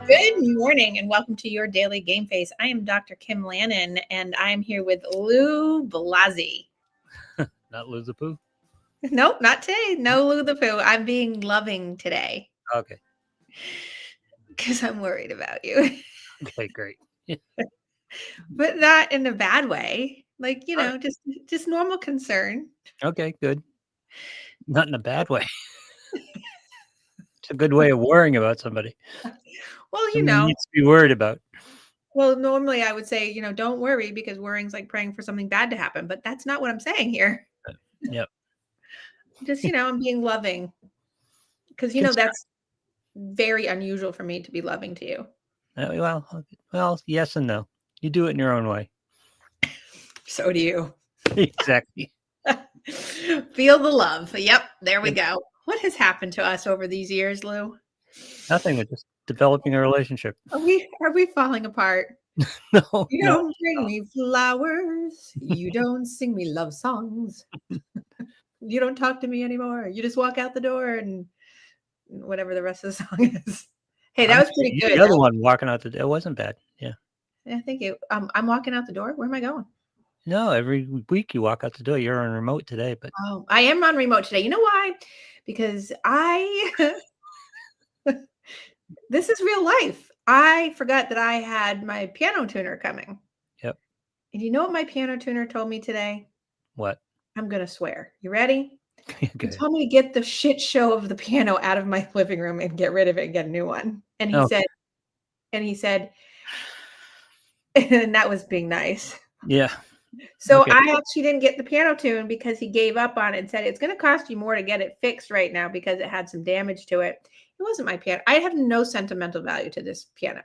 Good morning and welcome to your daily game face. I am Dr. Kim Lannon and I'm here with Lou Blasi. Not lose the poo? Nope, not today. No Lou the Pooh. I'm being loving today Okay. because I'm worried about you, Okay, great. but not in a bad way. Like, All right. just normal concern. Okay, good. Not in a bad way. It's a good way of worrying about somebody. Well, Somebody needs to be worried about. well, normally I would say, don't worry because worrying's like praying for something bad to happen, but that's not what I'm saying here. Yep. Just, I'm being loving because, Concern. that's very unusual for me to be loving to you. Well, yes and no. You do it in your own way. So do you. Exactly. Feel the love. Yep, there we go. What has happened to us over these years, Lou? Nothing. We're just developing a relationship. Are we falling apart? No, You no. don't bring me flowers. You don't sing me love songs. You don't talk to me anymore. You just walk out the door and whatever the rest of the song is. Hey, that was pretty good. The other one walking out the door wasn't bad. Yeah. Yeah, thank you. I'm walking out the door. Where am I going? No, every week you walk out the door. You're on remote today, but Oh, I am on remote today. You know why? Because this is real life. I forgot that I had my piano tuner coming. Yep. And you know what my piano tuner told me today? What? I'm going to swear. You ready? He Okay. told me to get the shit show of the piano out of my living room and get rid of it and get a new one. And he said, and that was being nice. Yeah. So Okay. I actually didn't get the piano tune because he gave up on it and said, it's going to cost you more to get it fixed right now because it had some damage to it. It wasn't my piano. I have no sentimental value to this piano.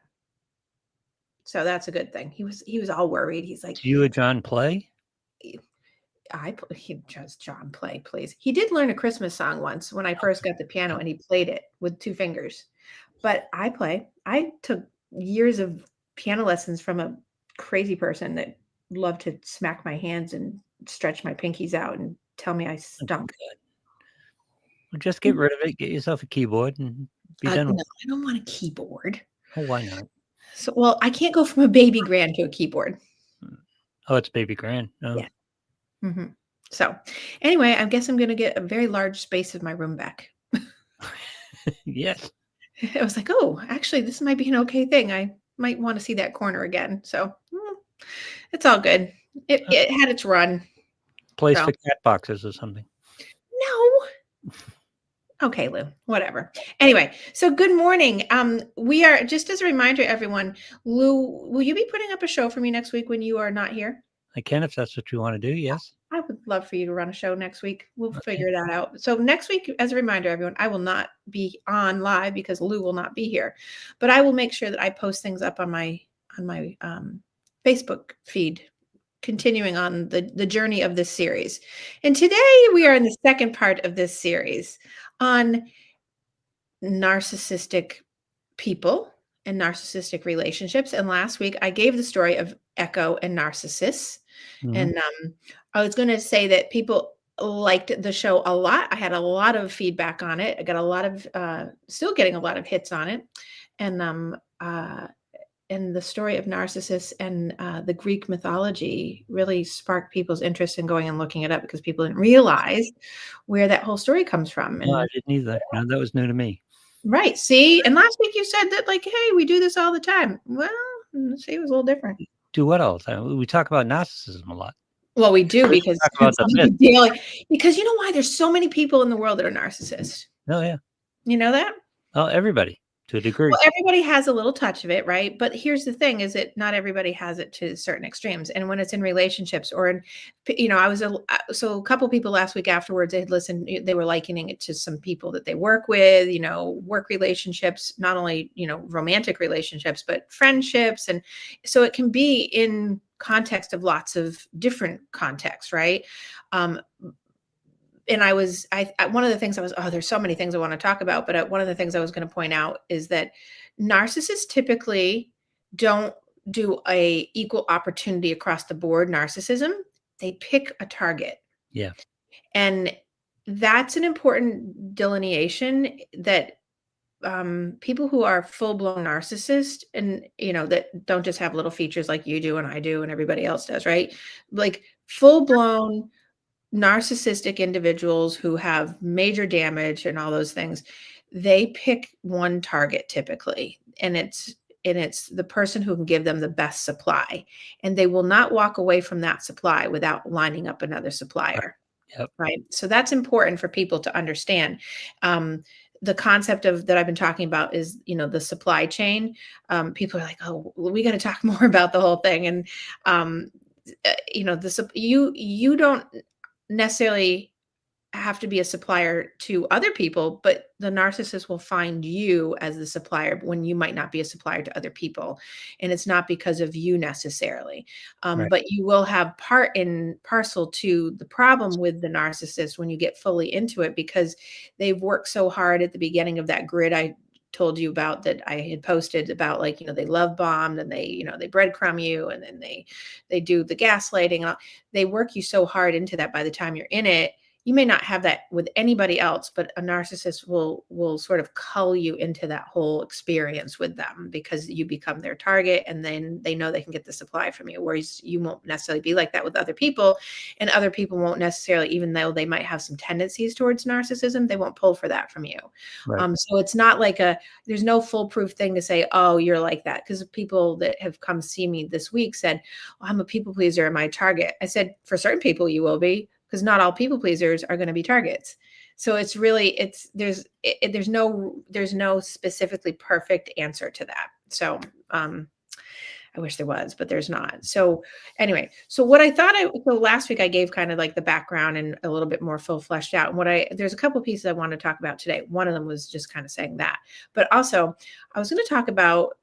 So that's a good thing. He was all worried. He's like, Do you and John play? He just John play, please. He did learn a Christmas song once when I first got the piano and he played it with 2 fingers. But I play. I took years of piano lessons from a crazy person that loved to smack my hands and stretch my pinkies out and tell me I stunk. Well, just get rid of it. Get yourself a keyboard and be done with No, I don't want a keyboard. Oh, why not? So, well, I can't go from a baby grand to a keyboard. Oh, it's baby grand. Oh. Yeah. Mm-hmm. So anyway, I guess I'm going to get a very large space of my room back. Yes. I was like, oh, actually, this might be an okay thing. I might want to see that corner again. So it's all good. It had its run. Place for cat boxes or something. No. Okay, Lou, whatever. Anyway, so good morning. We are, just as a reminder, everyone, Lou, will you be putting up a show for me next week when you are not here? I can if that's what you want to do, yes. I would love for you to run a show next week. We'll figure that out. So next week, as a reminder, everyone, I will not be on live because Lou will not be here, but I will make sure that I post things up on my Facebook feed, continuing on the journey of this series. And today we are in the second part of this series on narcissistic people and narcissistic relationships. And last week I gave the story of Echo and Narcissus. Mm-hmm. And I was going to say that people liked the show a lot. I had a lot of feedback on it. I got a lot of, still getting a lot of hits on it. And the story of Narcissus and the Greek mythology really sparked people's interest in going and looking it up because people didn't realize where that whole story comes from. No, I didn't either. No, that was new to me. Right. See, and last week you said that, like, hey, we do this all the time. Well, see, it was a little different. Do what all the time? We talk about narcissism a lot. Well, we do because because you know why? There's so many people in the world that are narcissists. Oh, yeah. You know that? Oh, everybody. To a degree. Well, everybody has a little touch of it, right? But here's the thing is that not everybody has it to certain extremes. And when it's in relationships or in, so a couple people last week afterwards, they had listened, they were likening it to some people that they work with, work relationships, not only, romantic relationships, but friendships. And so it can be in context of lots of different contexts, right? And one of the things there's so many things I want to talk about, but one of the things I was going to point out is that narcissists typically don't do a equal opportunity across the board narcissism. They pick a target. Yeah. And that's an important delineation that people who are full-blown narcissists and, that don't just have little features like you do and I do and everybody else does, right? Like full-blown narcissistic individuals who have major damage and all those things, they pick one target typically, and it's the person who can give them the best supply, and they will not walk away from that supply without lining up another Right. supplier. Yep. Right. So that's important for people to understand. Um, the concept of that I've been talking about is, the supply chain. People are like, oh, well, we got to talk more about the whole thing. And, you don't necessarily have to be a supplier to other people, but the narcissist will find you as the supplier when you might not be a supplier to other people. And it's not because of you necessarily. Right. But you will have part and parcel to the problem with the narcissist when you get fully into it, because they've worked so hard at the beginning of that grid I told you about, that I had posted about, like, they love bombed, and they breadcrumb you, and then they do the gaslighting. They work you so hard into that. By the time you're in it, you may not have that with anybody else, but a narcissist will sort of cull you into that whole experience with them, because you become their target, and then they know they can get the supply from you. Whereas you won't necessarily be like that with other people, and other people won't necessarily, even though they might have some tendencies towards narcissism, they won't pull for that from you. Right. So it's not like there's no foolproof thing to say, oh, you're like that. Because people that have come see me this week said, oh, I'm a people pleaser and my target. I said, for certain people you will be, because not all people pleasers are going to be targets. So it's really, there's no specifically perfect answer to that. So I wish there was, but there's not. So anyway, so last week I gave kind of like the background and a little bit more full fleshed out. And there's a couple pieces I want to talk about today. One of them was just kind of saying that, but also I was going to talk about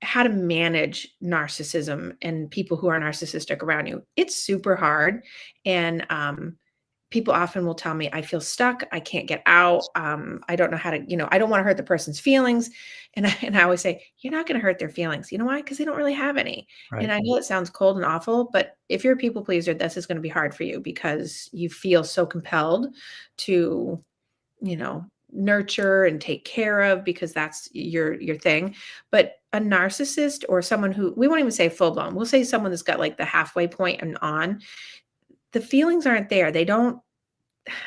how to manage narcissism and people who are narcissistic around you. It's super hard. And people often will tell me, I feel stuck. I can't get out. I don't know how to, I don't want to hurt the person's feelings. And I always say, you're not going to hurt their feelings. You know why? Because they don't really have any. And Right. I know it sounds cold and awful, but if you're a people pleaser, this is going to be hard for you, because you feel so compelled to, nurture and take care of, because that's your thing. But a narcissist, or someone who, we won't even say full blown, we'll say someone that's got like the halfway point and on, the feelings aren't there. I don't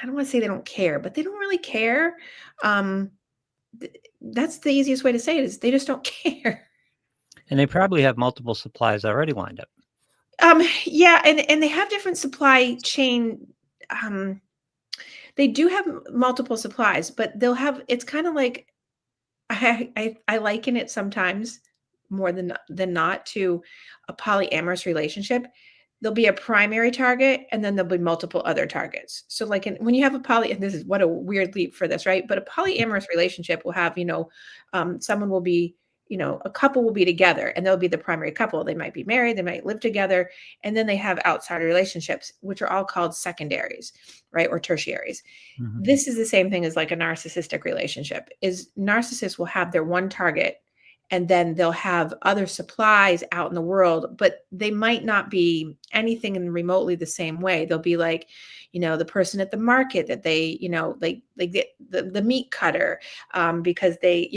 want to say they don't care, but they don't really care. Um, that's the easiest way to say it, is they just don't care. And they probably have multiple supplies already lined up. Yeah, and they have different supply chain. Um, they do have multiple supplies, but it's kind of like, I liken it sometimes more than not to a polyamorous relationship. There'll be a primary target, and then there'll be multiple other targets. So like when you have and this is what a weird leap for this, right? But a polyamorous relationship will have, someone will be, a couple will be together, and they'll be the primary couple. They might be married, they might live together, and then they have outside relationships, which are all called secondaries, right? Or tertiaries. Mhm. This is the same thing as like a narcissistic relationship. Is narcissists will have their one target, and then they'll have other supplies out in the world, but they might not be anything in remotely the same way. They'll be like, the person at the market that they, they get the meat cutter, because they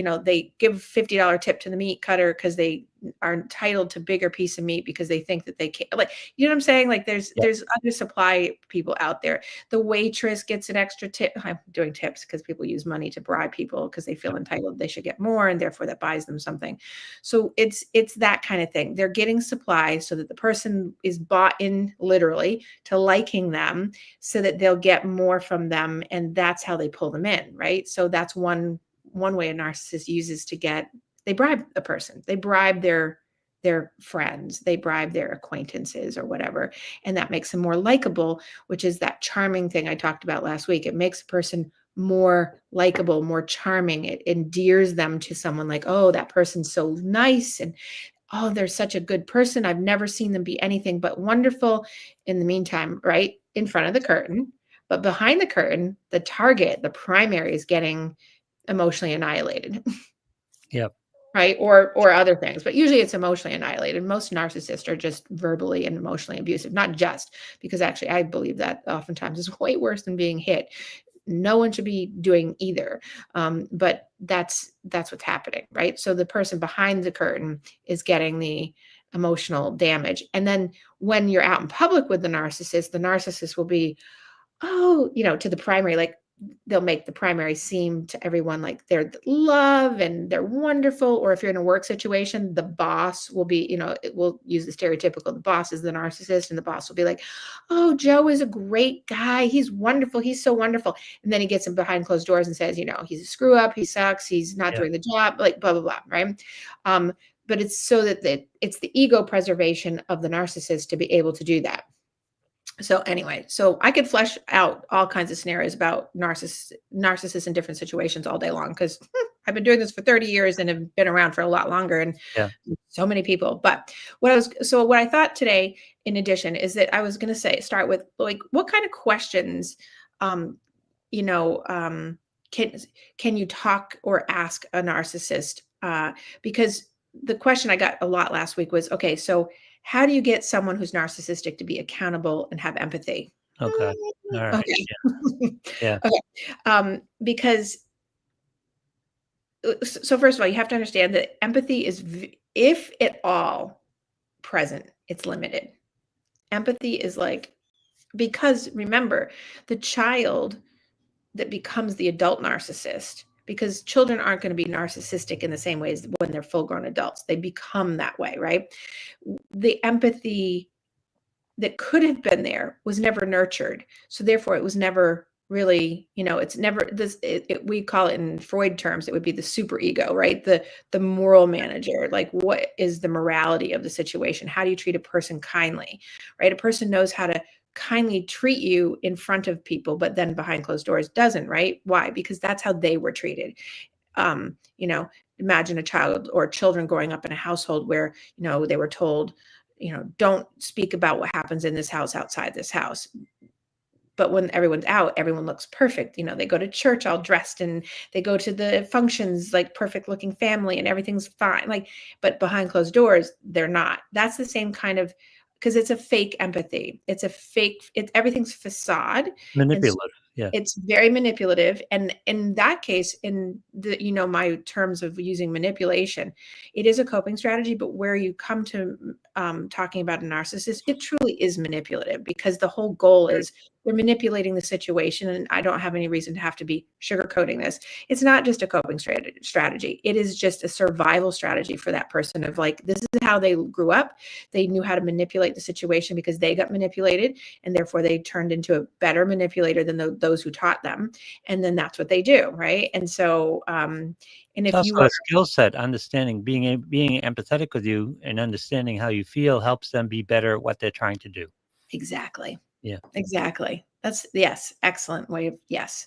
give $50 tip to the meat cutter because they are entitled to bigger piece of meat, because they think that they can't, like, you know what I'm saying? Like Yep. there's other supply people out there. The waitress gets an extra tip. I'm doing tips because people use money to bribe people because they feel Yep. entitled they should get more, and therefore that buys them something. So it's that kind of thing. They're getting supply so that the person is bought in literally to liking them, so that they'll get more from them, and that's how they pull them in, right? So that's one way a narcissist uses to get, they bribe a person, they bribe their friends, they bribe their acquaintances or whatever, and that makes them more likable, which is that charming thing I talked about last week. It makes a person more likable, more charming. It endears them to someone, like, oh, that person's so nice, and oh, they're such a good person. I've never seen them be anything but wonderful. In the meantime, right in front of the curtain, but behind the curtain, the target, the primary, is getting emotionally annihilated. Yep. Right, or other things, but usually it's emotionally annihilated. Most narcissists are just verbally and emotionally abusive, not just, because actually I believe that oftentimes is way worse than being hit. no one should be doing either. But that's what's happening, right? So the person behind the curtain is getting the emotional damage. And then when you're out in public with the narcissist will be, oh, to the primary, like they'll make the primary seem to everyone like they're love and they're wonderful. Or if you're in a work situation, the boss will be, it will use the stereotypical, the boss is the narcissist, and the boss will be like, oh, Joe is a great guy. He's wonderful. He's so wonderful. And then he gets him behind closed doors and says, he's a screw up. He sucks. He's not Yeah. doing the job, like blah, blah, blah. Right. But it's so that it's the ego preservation of the narcissist to be able to do that. So anyway, so I could flesh out all kinds of scenarios about narcissists in different situations all day long, because I've been doing this for 30 years and have been around for a lot longer, and so many people. But what I thought today, in addition, is that I was going to start with, like, what kind of questions, can you talk or ask a narcissist? Because the question I got a lot last week was, okay, so how do you get someone who's narcissistic to be accountable and have empathy? Okay. All right. Okay. Yeah. Okay. Because so first of all, you have to understand that empathy is, if at all present, it's limited. Empathy is like, because remember, the child that becomes the adult narcissist, because children aren't going to be narcissistic in the same way as when they're full-grown adults. They become that way, right? The empathy that could have been there was never nurtured. So therefore, it was never really, it's never this. We call it, in Freud terms, it would be the super ego, right? The moral manager. Like, what is the morality of the situation? How do you treat a person kindly, right? A person knows how to kindly treat you in front of people, but then behind closed doors doesn't, right? Why? Because that's how they were treated. Imagine a child or children growing up in a household where, they were told, don't speak about what happens in this house outside this house. But when everyone's out, everyone looks perfect. They go to church all dressed, and they go to the functions like perfect looking family, and everything's fine. Like, but behind closed doors, they're not. That's the same kind of, because it's a fake empathy. Everything's facade. Manipulative. Yeah. It's very manipulative. And in that case, in the, my terms of using manipulation, it is a coping strategy. But where you come to talking about a narcissist, it truly is manipulative, because the whole goal is we're manipulating the situation. And I don't have any reason to have to be sugarcoating this. It's not just a coping strategy. It is just a survival strategy for that person, of like, this is how they grew up. They knew how to manipulate the situation because they got manipulated, and therefore they turned into a better manipulator than those who taught them. And then that's what they do, right? And so, and if It's you also are a skill set, understanding, being empathetic with you and understanding how you feel helps them be better at what they're trying to do. exactly, Yeah. exactly. That's, yes, excellent way of, yes.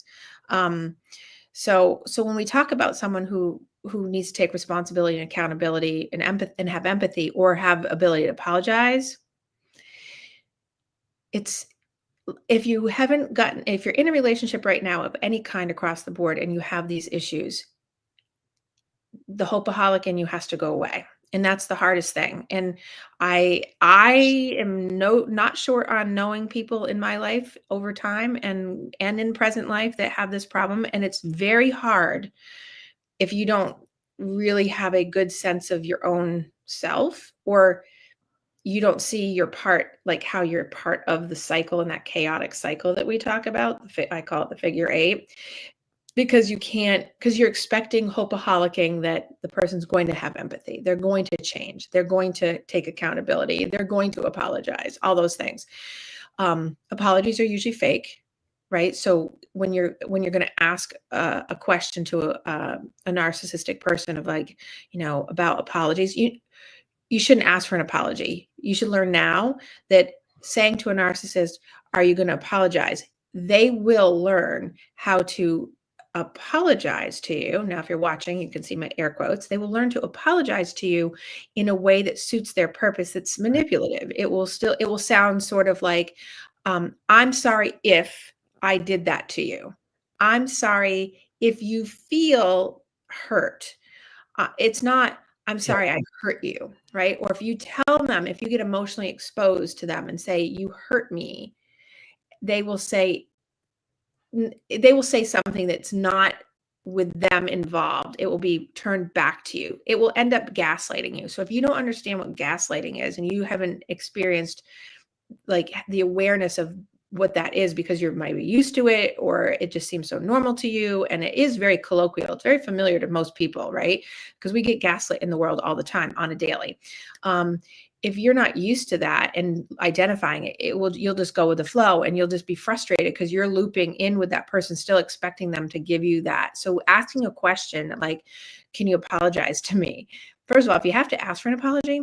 So when we talk about someone who needs to take responsibility and accountability and and have empathy, or have ability to apologize, it's, if you're in a relationship right now of any kind across the board, and you have these issues, the hopeaholic in you has to go away. And that's the hardest thing. And I am not short on knowing people in my life over time, and in present life, that have this problem. And it's very hard if you don't really have a good sense of your own self, or you don't see your part, like how you're part of the cycle, and that chaotic cycle that we talk about. I call it the figure eight. Because you're expecting hopeaholicing that the person's going to have empathy. They're going to change. They're going to take accountability. They're going to apologize, all those things. Apologies are usually fake, right? So when you're going to ask a question to a narcissistic person of, like, about apologies, you shouldn't ask for an apology. You should learn now that saying to a narcissist, are you going to apologize? They will learn how to apologize to you. Now, if you're watching, you can see my air quotes. They will learn to apologize to you in a way that suits their purpose. That's manipulative. It will sound sort of like, I'm sorry if I did that to you. I'm sorry if you feel hurt. It's not, I'm Yeah. sorry I hurt you, right? Or if you tell them, if you get emotionally exposed to them and say, you hurt me, they will say, they will say something that's not with them involved. It will be turned back to you. It will end up gaslighting you. So if you don't understand what gaslighting is and you haven't experienced like the awareness of what that is because you're maybe used to it or it just seems so normal to you, and it is very colloquial, it's very familiar to most people, right? Because we get gaslit in the world all the time on a daily. If you're not used to that and identifying it, you'll just go with the flow and you'll just be frustrated because you're looping in with that person, still expecting them to give you that. So asking a question like, can you apologize to me? First of all, if you have to ask for an apology,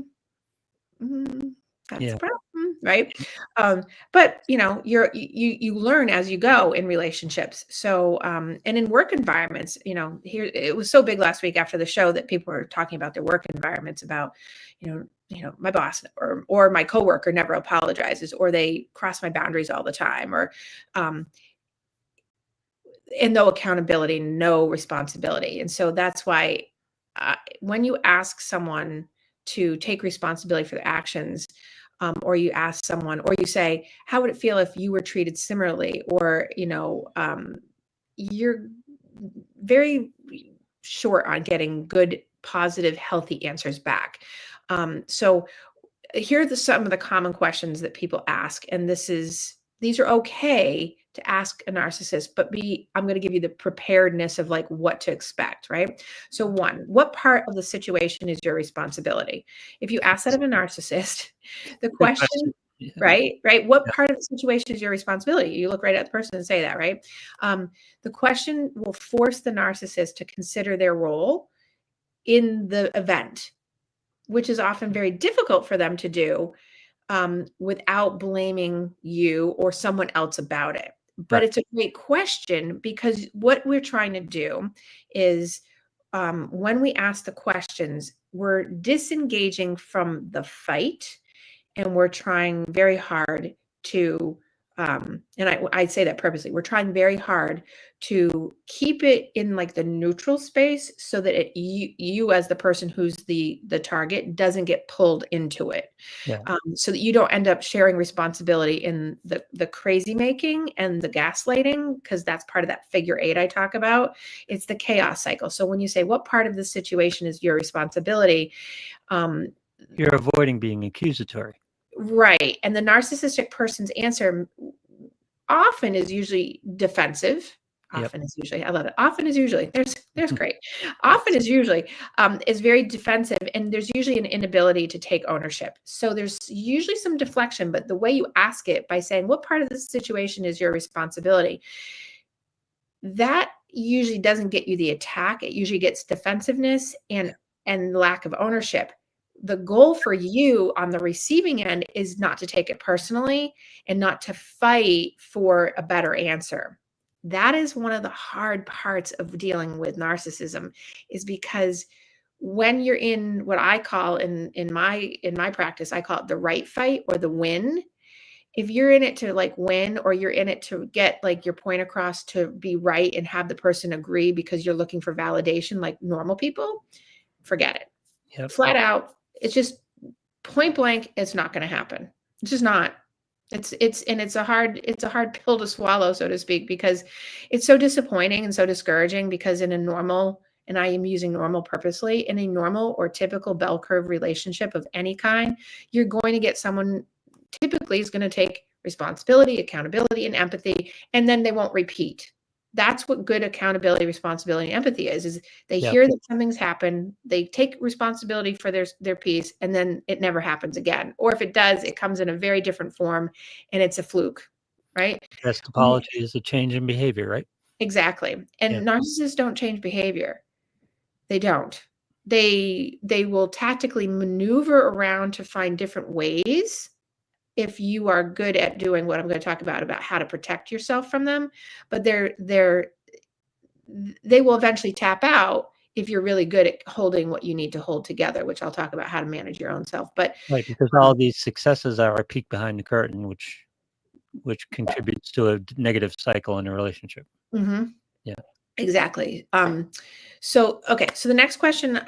that's Yeah. a problem, right? But you learn as you go in relationships. So and in work environments, here it was so big last week after the show that people were talking about their work environments about, my boss or my coworker never apologizes, or they cross my boundaries all the time, or and no accountability, no responsibility. And so that's why when you ask someone to take responsibility for their actions, or you ask someone, or you say, how would it feel if you were treated similarly? Or, you're very short on getting good, positive, healthy answers back. So here are some of the common questions that people ask. And these are okay to ask a narcissist, but I'm going to give you the preparedness of like what to expect, right? So one, what part of the situation is your responsibility? If you ask that of a narcissist, the Good question, question. Yeah. right? What Yeah. part of the situation is your responsibility? You look right at the person and say that, right? The question will force the narcissist to consider their role in the event, which is often very difficult for them to do without blaming you or someone else about it. But Right. it's a great question because what we're trying to do is when we ask the questions, we're disengaging from the fight and we're trying very hard to and I say that purposely, we're trying very hard to keep it in like the neutral space so that you as the person who's the target doesn't get pulled into it, Yeah. so that you don't end up sharing responsibility in the crazy making and the gaslighting, because that's part of that figure eight I talk about. It's the chaos cycle. So when you say what part of the situation is your responsibility, um, You're avoiding being accusatory. right. And the narcissistic person's answer often is usually defensive. Yep. Often is usually, I love it. Often is usually, there's great. Often Yes. is usually is very defensive, and there's usually an inability to take ownership. So there's usually some deflection, but the way you ask it by saying, what part of the situation is your responsibility? That usually doesn't get you the attack. It usually gets defensiveness and lack of ownership. The goal for you on the receiving end is not to take it personally and not to fight for a better answer. That is one of the hard parts of dealing with narcissism, is because when you're in what I call in my practice, I call it the right fight or the win. If you're in it to like win, or you're in it to get like your point across to be right and have the person agree because you're looking for validation like normal people, forget it. Yep. Flat out, it's just point blank, it's not going to happen. It's just not. It's a hard pill to swallow, so to speak, because it's so disappointing and so discouraging, because in a normal, and I am using normal purposely, in a normal or typical bell curve relationship of any kind, you're going to get someone typically is going to take responsibility, accountability, and empathy, and then they won't repeat. That's what good accountability, responsibility, and empathy is they Yep. hear that something's happened, they take responsibility for their piece, and then it never happens again. Or if it does, it comes in a very different form and it's a fluke, right? Best apology is a change in behavior, right? Exactly. Yeah. And narcissists don't change behavior. They don't. They will tactically maneuver around to find different ways if you are good at doing what I'm going to talk about how to protect yourself from them. But they will eventually tap out if you're really good at holding what you need to hold together, which I'll talk about how to manage your own self. But Right, because all these successes are a peek behind the curtain, which contributes to a negative cycle in a relationship. mhm, Yeah. exactly. So okay, so the next question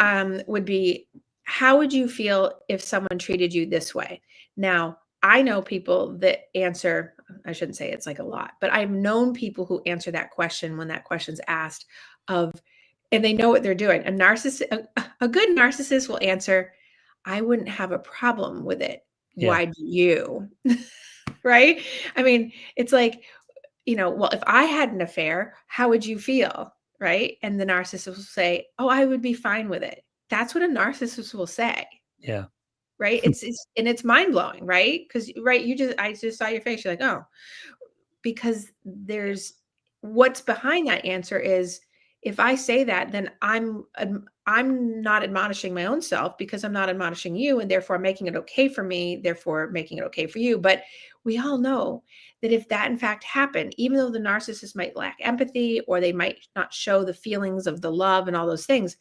would be, how would you feel if someone treated you this way? Now, I know people that answer, I shouldn't say it's like a lot, but I've known people who answer that question when that question's asked of, and they know what they're doing. A good narcissist will answer, I wouldn't have a problem with it. Yeah. Why do you? Right? I mean, it's like, well, if I had an affair, how would you feel? Right? And the narcissist will say, oh, I would be fine with it. That's what a narcissist will say. Yeah. Right? It's mind blowing, right? Because right, I just saw your face. You're like, oh, because there's what's behind that answer is if I say that, then I'm not admonishing my own self because I'm not admonishing you, and therefore making it okay for me, therefore making it okay for you. But we all know that if that in fact happened, even though the narcissist might lack empathy or they might not show the feelings of the love and all those things,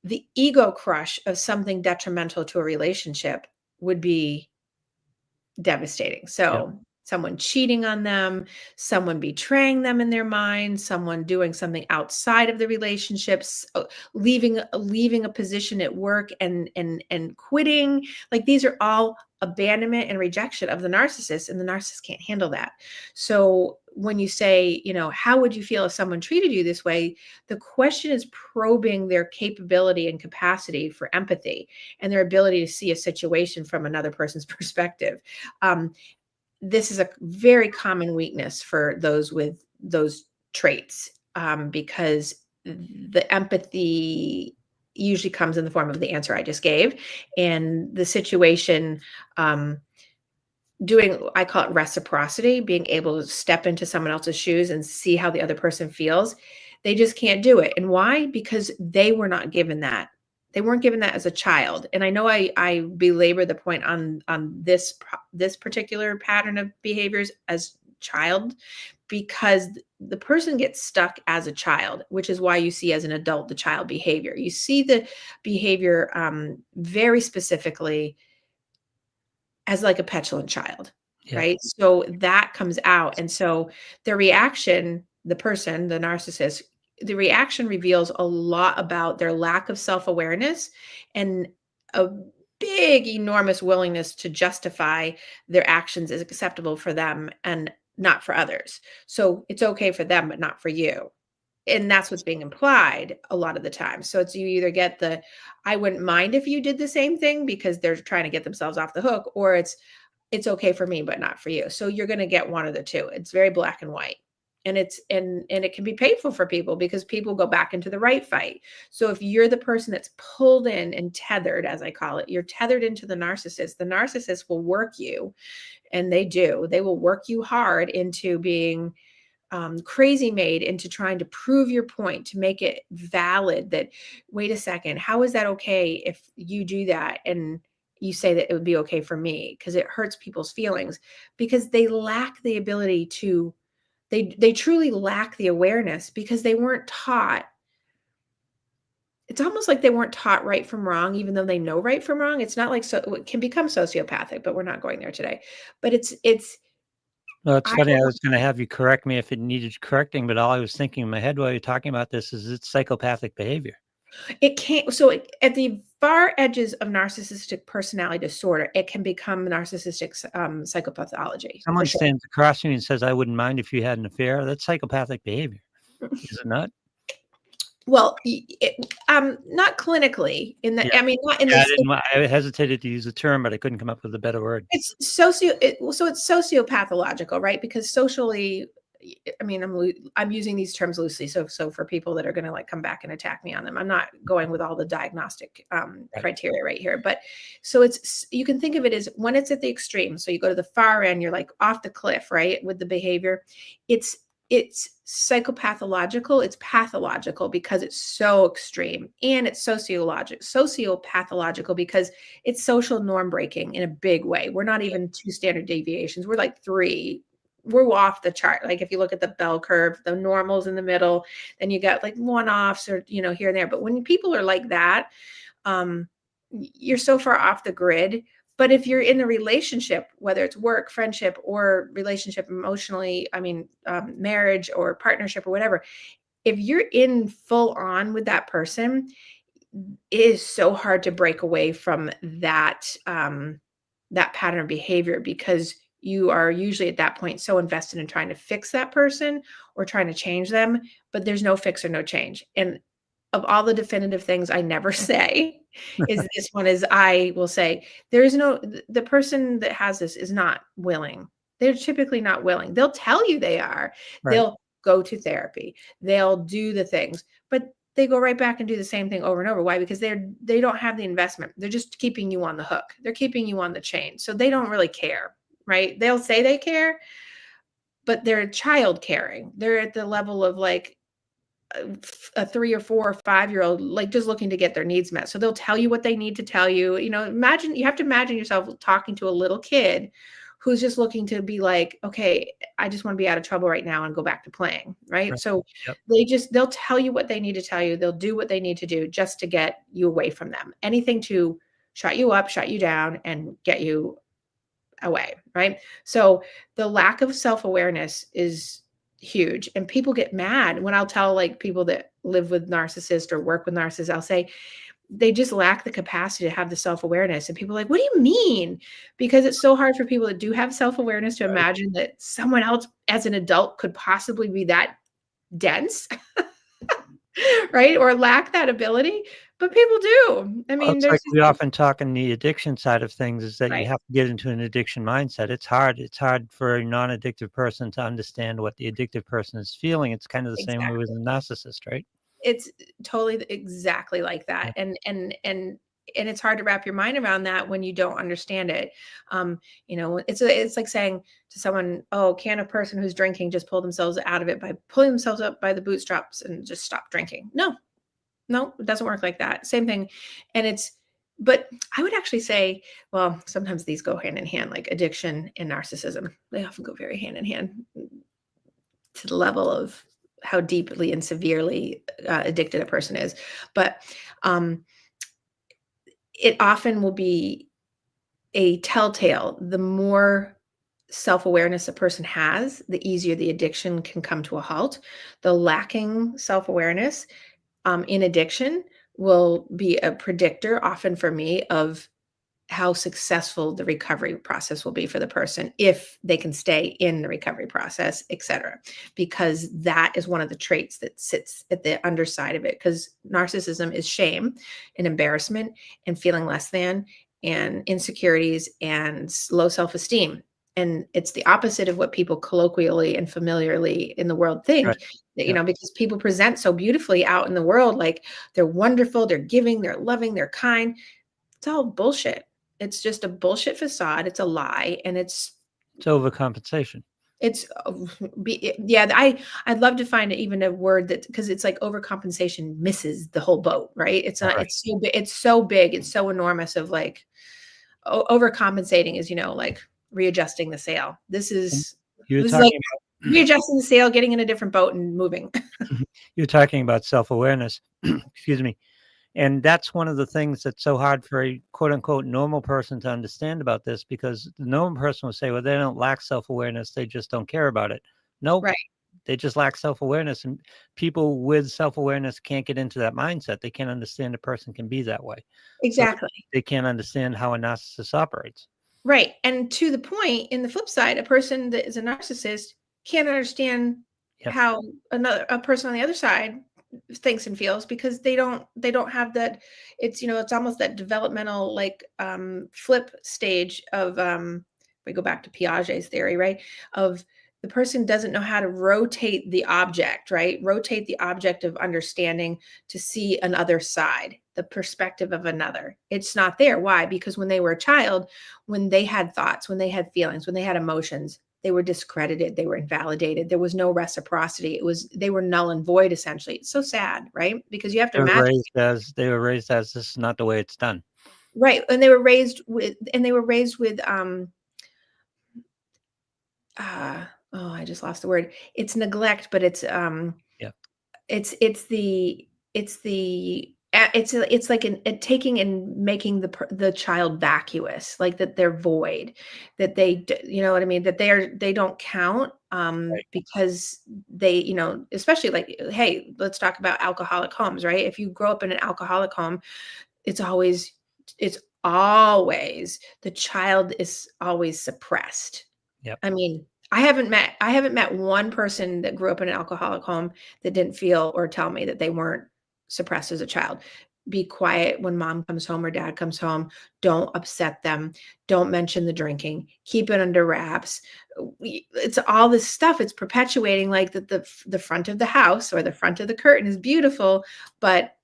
the ego crush of something detrimental to a relationship would be devastating. Yep. So, someone cheating on them, someone betraying them in their mind, someone doing something outside of the relationships, leaving a position at work and quitting. Like these are all abandonment and rejection of the narcissist, and the narcissist can't handle that. So, when you say, how would you feel if someone treated you this way? The question is probing their capability and capacity for empathy and their ability to see a situation from another person's perspective. Um, this is a very common weakness for those with those traits, because the empathy usually comes in the form of the answer I just gave, and the situation. I call it reciprocity, being able to step into someone else's shoes and see how the other person feels. They just can't do it. And why? Because they were not given that. They weren't given that as a child. And I know I belabor the point on this particular pattern of behaviors as child, because the person gets stuck as a child, which is why you see as an adult the child behavior. You see the behavior very specifically as like a petulant child, Yep. right? So that comes out. And so the reaction, the person, the narcissist, the reaction reveals a lot about their lack of self-awareness and a big, enormous willingness to justify their actions as acceptable for them and not for others. So it's okay for them, but not for you. And that's what's being implied a lot of the time. So it's you either get the I wouldn't mind if you did the same thing because they're trying to get themselves off the hook, or it's okay for me but not for you. So you're going to get one of the two. It's very black and white. And it can be painful for people because people go back into the right fight. So if you're the person that's pulled in and tethered, as I call it, you're tethered into the narcissist. The narcissist will work you, and they do. They will work you hard into being crazy made into trying to prove your point, to make it valid that, wait a second, how is that okay if you do that? And you say that it would be okay for me, because it hurts people's feelings because they lack the ability to, they truly lack the awareness because they weren't taught. It's almost like they weren't taught right from wrong, even though they know right from wrong. It's not like, so it can become sociopathic, but we're not going there today. But it's, Well, it's I funny, I don't was gonna have you correct me if it needed correcting, but all I was thinking in my head while you're talking about this is it's psychopathic behavior. It can't. So at the far edges of narcissistic personality disorder, it can become narcissistic psychopathology for Someone sure. stands across from you and says, "I wouldn't mind if you had an affair." That's psychopathic behavior, is it not? Well, not clinically in Yeah. the. I mean, not in Yeah, this. I hesitated to use the term, but I couldn't come up with a better word. So it's sociopathological, right? Because socially, I mean, I'm using these terms loosely. So for people that are going to like come back and attack me on them, I'm not going with all the diagnostic Right. criteria right here. But so you can think of it as when it's at the extreme. So you go to the far end, you're like off the cliff, right? With the behavior, it's it's psychopathological, it's pathological because it's so extreme, and it's sociopathological because it's social norm breaking in a big way. We're not even two standard deviations. We're like three. We're off the chart. Like if you look at the bell curve, the normals in the middle, then you got like one-offs or here and there. But when people are like that, you're so far off the grid. But if you're in a relationship, whether it's work, friendship, or relationship emotionally, I mean, marriage or partnership or whatever, if you're in full on with that person, it is so hard to break away from that pattern of behavior because you are usually at that point so invested in trying to fix that person or trying to change them, but there's no fix or no change. And of all the definitive things I never say is this one is I will say, there is no, the person that has this is not willing. They're typically not willing. They'll tell you they are. Right. They'll go to therapy. They'll do the things, but they go right back and do the same thing over and over. Why? Because they don't have the investment. They're just keeping you on the hook. They're keeping you on the chain. So they don't really care, right? They'll say they care, but they're child caring. They're at the level of like a 3 or 4 or 5-year-old, like just looking to get their needs met. So they'll tell you what they need to tell you. You know, imagine, you have to imagine yourself talking to a little kid who's just looking to be like, okay, I just want to be out of trouble right now and go back to playing. Right. Right. So Yep. they'll tell you what they need to tell you. They'll do what they need to do just to get you away from them. Anything to shut you up, shut you down, and get you away. Right. So the lack of self-awareness is huge. And people get mad when I'll tell like people that live with narcissists or work with narcissists, I'll say they just lack the capacity to have the self-awareness. And people are like, what do you mean? Because it's so hard for people that do have self-awareness to Right. imagine that someone else as an adult could possibly be that dense, right? Or lack that ability. But people do. I Well, mean, it's there's like just, we often talk in the addiction side of things is that you right. have to get into an addiction mindset. It's hard. It's hard for a non-addictive person to understand what the addictive person is feeling. It's kind of the same way with a Exactly. narcissist, right? It's totally exactly like Yeah. that, and it's hard to wrap your mind around that when you don't understand it. It's like saying to someone, "Oh, can a person who's drinking just pull themselves out of it by pulling themselves up by the bootstraps and just stop drinking?" No, no, it doesn't work like that. Same thing, and but I would actually say, well, sometimes these go hand in hand, like addiction and narcissism. They often go very hand in hand to the level of how deeply and severely addicted a person is. But um, it often will be a telltale. The more self awareness a person has, the easier the addiction can come to a halt. The lacking self awareness in addiction will be a predictor, often for me, of how successful the recovery process will be for the person if they can stay in the recovery process, et cetera, because that is one of the traits that sits at the underside of it. Because narcissism is shame and embarrassment and feeling less than and insecurities and low self-esteem. And it's the opposite of what people colloquially and familiarly in the world Right. think, that, Yep. because people present so beautifully out in the world, like they're wonderful, they're giving, they're loving, they're kind. It's all bullshit. It's just a bullshit facade. It's a lie, and It's overcompensation. it's yeah. I'd love to find even a word that, because it's like overcompensation misses the whole boat, right? It's All not. right. It's so big. It's so big. It's so enormous. Of like overcompensating is like readjusting the sail. This And is you're this is like talking about readjusting the sail, getting in a different boat, and moving. you're talking about self-awareness. Excuse me. And that's one of the things that's so hard for a quote unquote normal person to understand about this, because the normal person will say, well, they don't lack self-awareness, they just don't care about it. Nope. Right. They just lack self-awareness. And people with self-awareness can't get into that mindset. They can't understand a person can be that way. So Exactly. they can't understand how a narcissist operates. Right. And to the point, in the flip side, a person that is a narcissist can't understand Yep. how a person on the other side thinks and feels, because they don't have that. It's almost that developmental like flip stage of we go back to Piaget's theory, right? Of the person doesn't know how to rotate the object, right? Rotate the object of understanding to see another side, the perspective of another. It's not there. Why? Because when they were a child, when they had thoughts, when they had feelings, when they had emotions, they were discredited, they were invalidated. There was no reciprocity. They were null and void essentially. It's so sad, right? Because you have to imagine, They were raised as this is not the way it's done. right? And they were raised with oh, I just lost the word. It's neglect, but Yeah. it's like taking and making the child vacuous, like that they're void, that you know what I mean, that they don't count, Right. because they, especially like, hey, let's talk about alcoholic homes, right? If you grow up in an alcoholic home, it's always it's always the child is always suppressed. Yep. I mean, I haven't met one person that grew up in an alcoholic home that didn't feel or tell me that they weren't suppressed as a child. Be quiet when mom comes home or dad comes home. Don't upset them. Don't mention the drinking. Keep it under wraps. It's all this stuff. It's perpetuating like that the front of the house or the front of the curtain is beautiful, but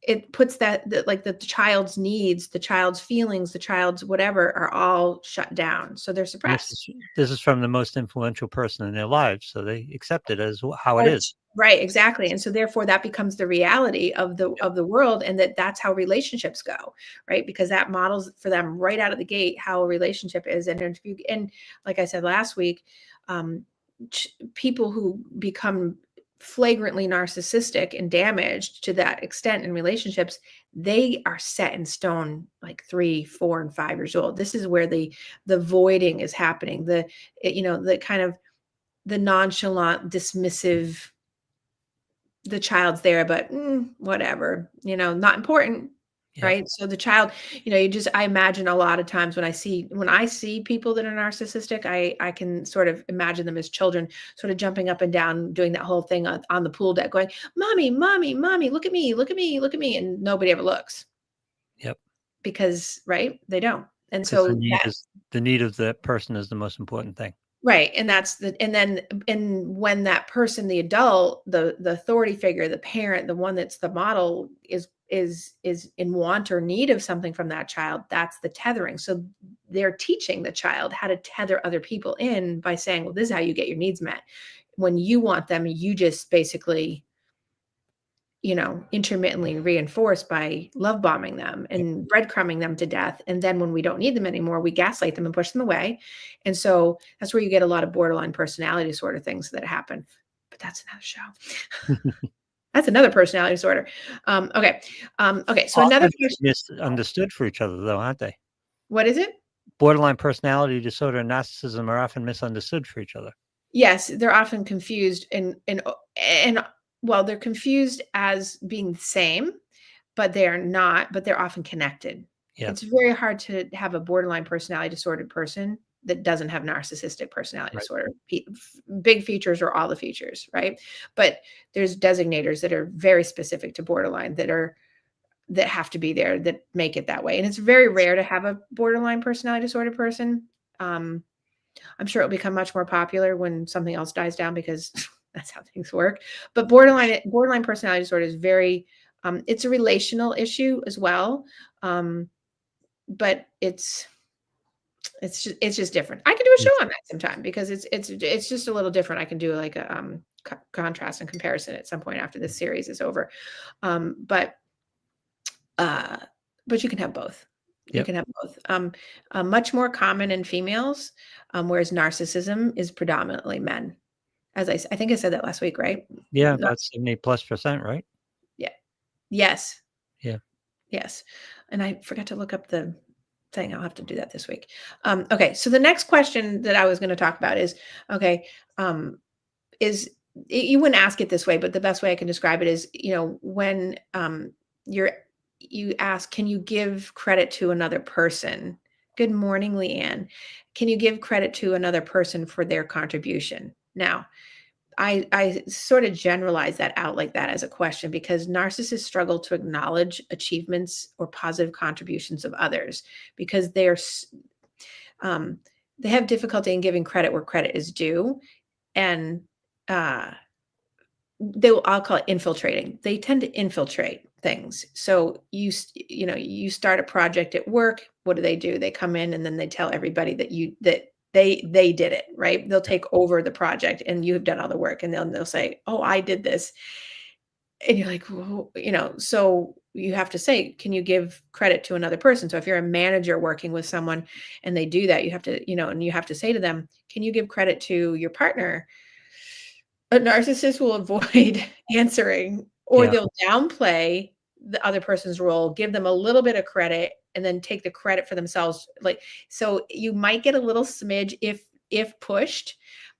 it puts that like the child's needs, the child's feelings, the child's whatever are all shut down. So they're And suppressed. this is from the most influential person in their lives, so they accept it as how it is. Right, exactly. And so therefore that becomes the reality of the world, and that's how relationships go, right? Because that models for them right out of the gate how a relationship is. And if you, and like I said last week, um, people who become flagrantly narcissistic and damaged to that extent in relationships, they are set in stone like 3, 4, and 5 years old. This is where the voiding is happening. The kind of the nonchalant, dismissive, the child's there, but whatever, not important, Yep. right? So the child, I imagine a lot of times when I see people that are narcissistic, I can sort of imagine them as children, sort of jumping up and down, doing that whole thing on the pool deck, going, "Mommy, mommy, mommy, look at me, look at me, look at me," and nobody ever looks Yep. because, right? They don't, and Because so that. the need of the person is the most important thing. Right, and when that person, the adult, the authority figure, the parent, the one that's the model is in want or need of something from that child, that's the tethering. So they're teaching the child how to tether other people in by saying, well, this is how you get your needs met. When you want them, you just basically, intermittently reinforced by love bombing them Yep. and breadcrumbing them to death. And then when we don't need them anymore, we gaslight them and push them away. And so that's where you get a lot of borderline personality disorder things that happen. But that's another show. That's another personality disorder. Okay. Okay. So another Often question. misunderstood for each other, though, aren't they? What is it? Borderline personality disorder and narcissism are often misunderstood for each other. Yes, they're often confused and well, they're confused as being the same, but they are not, but they're often connected. Yeah. It's very hard to have a borderline personality disordered person that doesn't have narcissistic personality Right. disorder. Big features or all the features, right? But there's designators that are very specific to borderline that have to be there that make it that way. And it's very rare to have a borderline personality disorder person. Um, I'm sure it'll become much more popular when something else dies down because that's how things work. But borderline personality disorder is very it's a relational issue as well. But it's just different. I can do a Yes. show on that sometime because it's just a little different. I can do like a contrast and comparison at some point after this series is over. Um, but uh, but you can have both. You Yep. can have both. Much more common in females, whereas narcissism is predominantly men. I think I said that last week, right? Yeah, about 70+%, right? Yeah. Yes. Yeah. Yes. And I forgot to look up the thing. I'll have to do that this week. Okay. So the next question that I was going to talk about is, okay, is you wouldn't ask it this way, but the best way I can describe it is, when you're you ask, can you give credit to another person? Good morning, Leanne. Can you give credit to another person for their contribution? Now, I sort of generalize that out like that as a question because narcissists struggle to acknowledge achievements or positive contributions of others because um, they have difficulty in giving credit where credit is due, and uh, I'll call it infiltrating. They tend to infiltrate things. So you start a project at work. What do? They come in and then they tell everybody that they did it, right? They'll take over the project and you have done all the work, and they'll say, "Oh, I did this." And you're like, "Well," so you have to say, "Can you give credit to another person?" So if you're a manager working with someone and they do that, you have to, and you have to say to them, "Can you give credit to your partner?" A narcissist will avoid answering, or Yeah. they'll downplay the other person's role, give them a little bit of credit, and then take the credit for themselves. Like, so you might get a little smidge if pushed,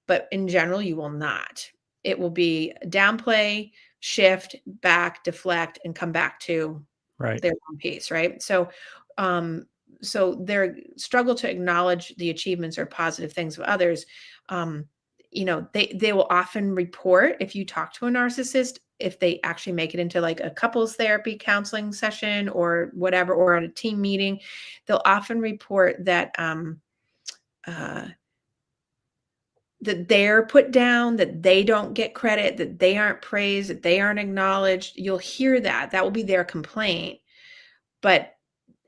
but in general, you will not. It will be downplay, shift, back, deflect, and come back to Right. their own piece, right? So, their struggle to acknowledge the achievements or positive things of others. They will often report, if you talk to a narcissist, if they actually make it into like a couples therapy counseling session or whatever, or at a team meeting, they'll often report that that they're put down, that they don't get credit, that they aren't praised, that they aren't acknowledged. You'll hear that. That will be their complaint. But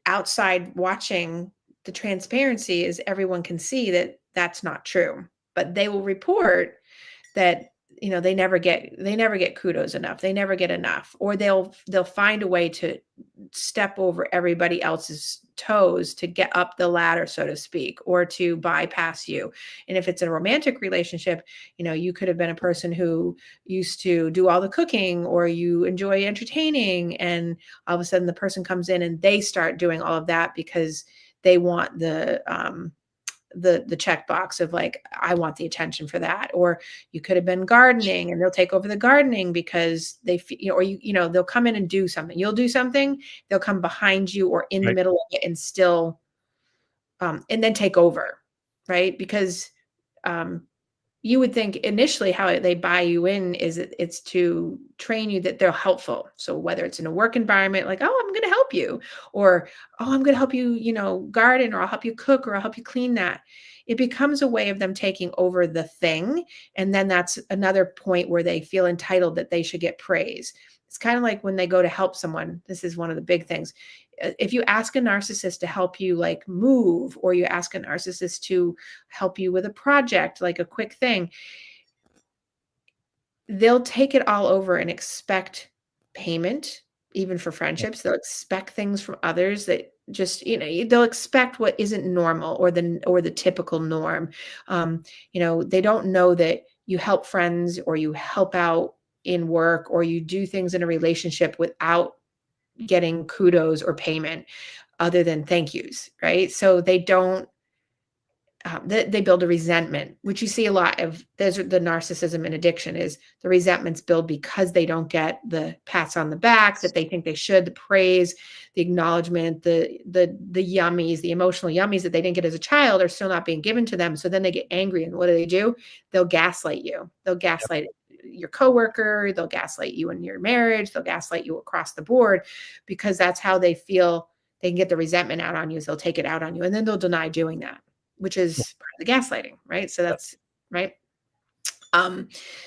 outside watching, the transparency is everyone can see that that's not true. But they will report that they never get kudos enough, they never get enough, or they'll find a way to step over everybody else's toes to get up the ladder, so to speak, or to bypass you. And if it's a romantic relationship, you could have been a person who used to do all the cooking, or you enjoy entertaining, and all of a sudden the person comes in and they start doing all of that because they want the checkbox of like, I want the attention for that. Or you could have been gardening and they'll take over the gardening because they or they'll come in and do something. You'll do something, they'll come behind you or in the middle of it and still and then take over, right? Because you would think initially how they buy you in is it's to train you that they're helpful. So whether it's in a work environment, like, oh, I'm going to help you, or, oh, I'm going to help you, garden, or I'll help you cook, or I'll help you clean that. It becomes a way of them taking over the thing. And then that's another point where they feel entitled that they should get praise. It's kind of like when they go to help someone. This is one of the big things. If you ask a narcissist to help you like move, or you ask a narcissist to help you with a project, like a quick thing, they'll take it all over and expect payment. Even for friendships, they'll expect things from others that just, they'll expect what isn't normal, or the typical norm. They don't know that you help friends, or you help out in work, or you do things in a relationship without getting kudos or payment other than thank yous, right? So they don't, they build a resentment, which you see a lot of. There's the narcissism and addiction is the resentments build because they don't get the pats on the back that they think they should, the praise, the acknowledgement, the yummies, the emotional yummies that they didn't get as a child are still not being given to them. So then they get angry, and what do? They'll gaslight you. They'll gaslight your coworker. They'll gaslight you in your marriage. They'll gaslight you across the board, because that's how they feel they can get the resentment out on you. So they'll take it out on you, and then they'll deny doing that, which is part of the gaslighting, right? So that's right.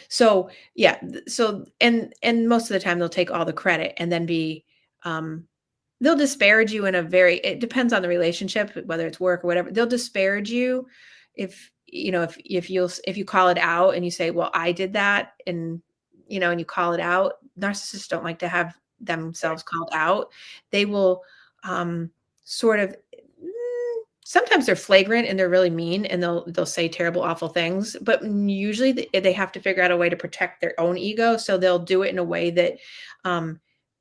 So yeah, so and most of the time they'll take all the credit and then they'll disparage you in a it depends on the relationship, whether it's work or whatever. They'll disparage you if you call it out and you say, well, I did that, and and you call it out. Narcissists don't like to have themselves called out. They will sort of sometimes they're flagrant and they're really mean, and they'll say terrible, awful things, but usually they have to figure out a way to protect their own ego. So they'll do it in a way that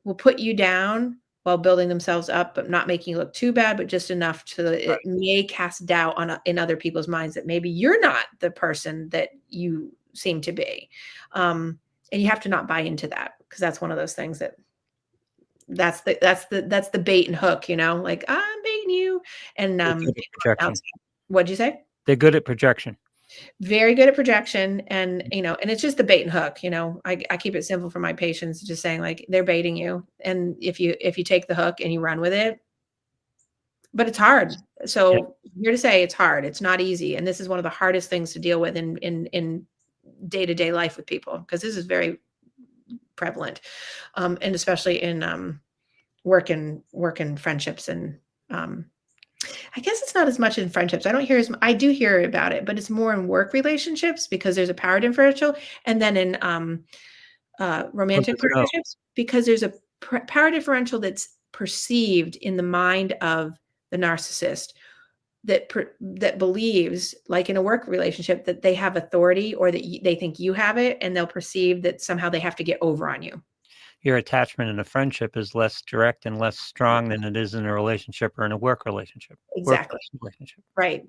will put you down while building themselves up, but not making you look too bad, but just enough it may cast doubt in other people's minds that maybe you're not the person that you seem to be. And you have to not buy into that, because that's one of those things that's the bait and hook, like, I'm baiting you. And what'd you say? They're good at projection. Very good at projection. And and it's just the bait and hook. I keep it simple for my patients, just saying, like, they're baiting you, and if you take the hook and you run with it, but it's hard. So here to say it's hard. It's not easy, and this is one of the hardest things to deal with in day-to-day life with people, because this is very prevalent, and especially in work and friendships. And I guess it's not as much in friendships. I do hear about it, but it's more in work relationships, because there's a power differential, and then in romantic partnerships, because there's a power differential that's perceived in the mind of the narcissist, that believes, like in a work relationship, that they have authority, or that they think you have it, and they'll perceive that somehow they have to get over on you. Your attachment in a friendship is less direct and less strong than it is in a relationship or in a work relationship. Exactly. Right.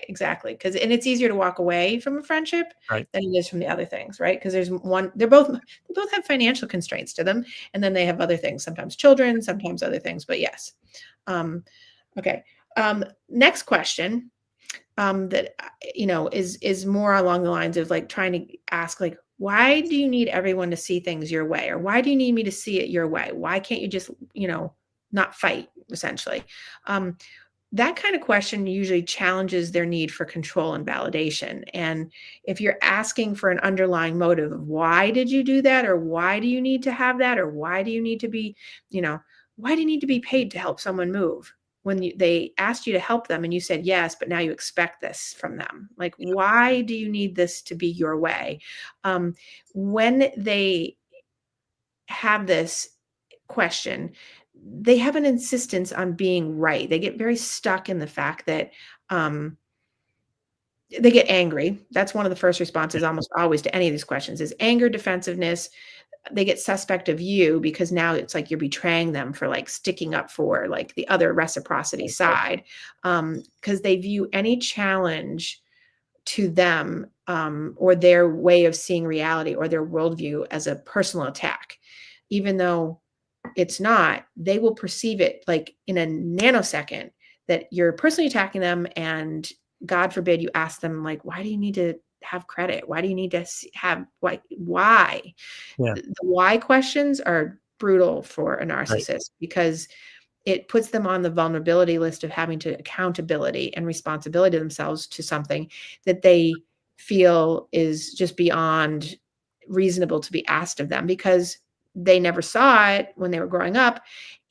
Exactly. And it's easier to walk away from a friendship than it is from the other things, right? Because they both have financial constraints to them, and then they have other things, sometimes children, sometimes other things, but yes. Okay. Next question, that is more along the lines of like trying to ask, like, why do you need everyone to see things your way, or why do you need me to see it your way? Why can't you just not fight, essentially? um, that kind of question usually challenges their need for control and validation. And if you're asking for an underlying motive of why did you do that, or why do you need to have that, or why do you need to be, you know, why do you need to be paid to help someone move? When they asked you to help them and you said yes, but now you expect this from them. Like, why do you need this to be your way? When they have this question, they have an insistence on being right. They get very stuck in the fact that they get angry. That's one of the first responses almost always to any of these questions is anger, defensiveness. They get suspect of you because now it's like you're betraying them for like sticking up for like the other reciprocity side, because they view any challenge to them, or their way of seeing reality or their worldview as a personal attack. Even though it's not, they will perceive it like in a nanosecond that you're personally attacking them. And God forbid you ask them, like, why do you need to have credit? Why do you need to have, why? Yeah. The why questions are brutal for a Right. narcissist because it puts them on the vulnerability list of having to accountability and responsibility to themselves to something that they feel is just beyond reasonable to be asked of them, because they never saw it when they were growing up.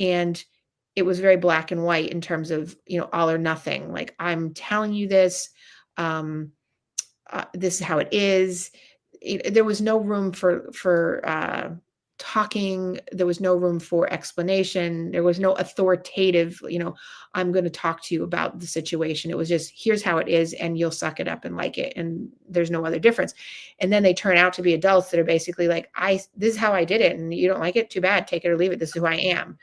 And it was very black and white in terms of, all or nothing. Like, I'm telling you this, um, this is how it is. There was no room for talking. There was no room for explanation. There was no authoritative, I'm going to talk to you about the situation. It was just, here's how it is, and you'll suck it up and like it. And there's no other difference. And then they turn out to be adults that are basically like, this is how I did it. And you don't like it, too bad. Take it or leave it. This is who I am.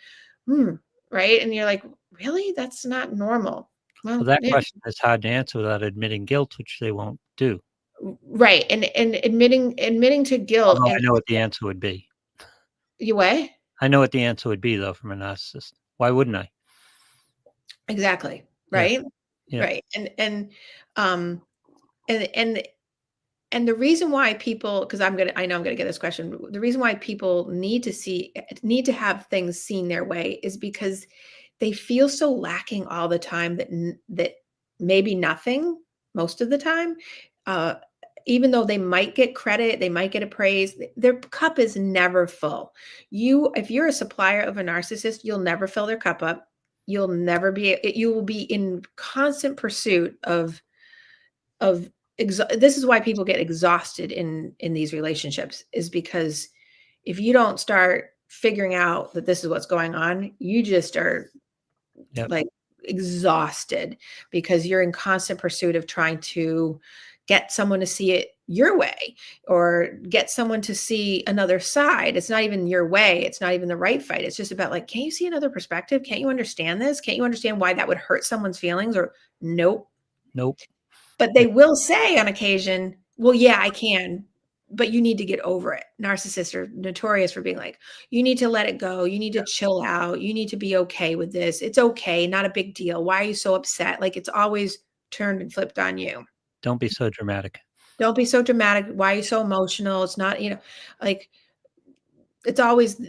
Right. And you're like, really? That's not normal. Well, Well, that yeah. question is hard to answer without admitting guilt, which they won't do. Right. And admitting to guilt. Although I And know what the answer would be. you what? I know what the answer would be, though, from a narcissist. Why wouldn't I? Exactly. Yeah. Right. Yeah. Right. Um and and and the reason why people, because I know I'm gonna get this question. The reason why people need to have things seen their way is because they feel so lacking all the time that maybe nothing most of the time, uh, even though they might get credit, they might get appraised, their cup is never full. If you're a supplier of a narcissist, you'll never fill their cup up. You'll never be. You will be in constant pursuit of this is why people get exhausted in these relationships, is because if you don't start figuring out that this is what's going on, you just are Yep. like exhausted because you're in constant pursuit of trying to get someone to see it your way, or get someone to see another side. It's not even your way. It's not even the right fight. It's just about like, can you see another perspective? Can't you understand this? Can't you understand why that would hurt someone's feelings? Or nope. Nope. But Yeah. they will say on occasion, well, yeah, I can, but you need to get over it. Narcissists are notorious for being like, you need to let it go. You need to chill out. You need to be okay with this. It's okay. Not a big deal. Why are you so upset? Like, it's always turned and flipped on you. Don't be so dramatic. Don't be so dramatic. Why are you so emotional? It's not, like, it's always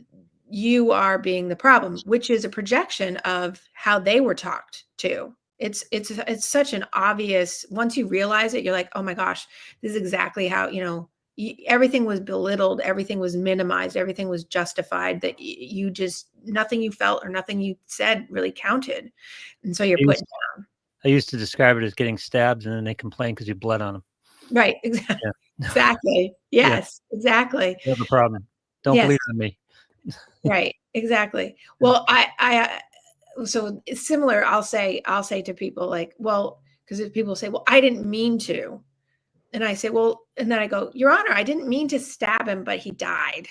you are being the problem, which is a projection of how they were talked to. It's such an obvious, once you realize it, you're like, oh my gosh, this is exactly how, everything was belittled, everything was minimized, everything was justified, that you just, nothing you felt or nothing you said really counted. And so you're I put used, down. I used to describe it as getting stabbed, and then they complain because you bled on them. Right. Yeah. Exactly. Yeah. Yes, exactly. You have a problem. Don't Yes. bleed on me. Right, exactly. Yeah. Well, so it's similar. I'll say to people like, well, because if people say, well, I didn't mean to. And I say, well, and then I go, Your Honor, I didn't mean to stab him, but he died.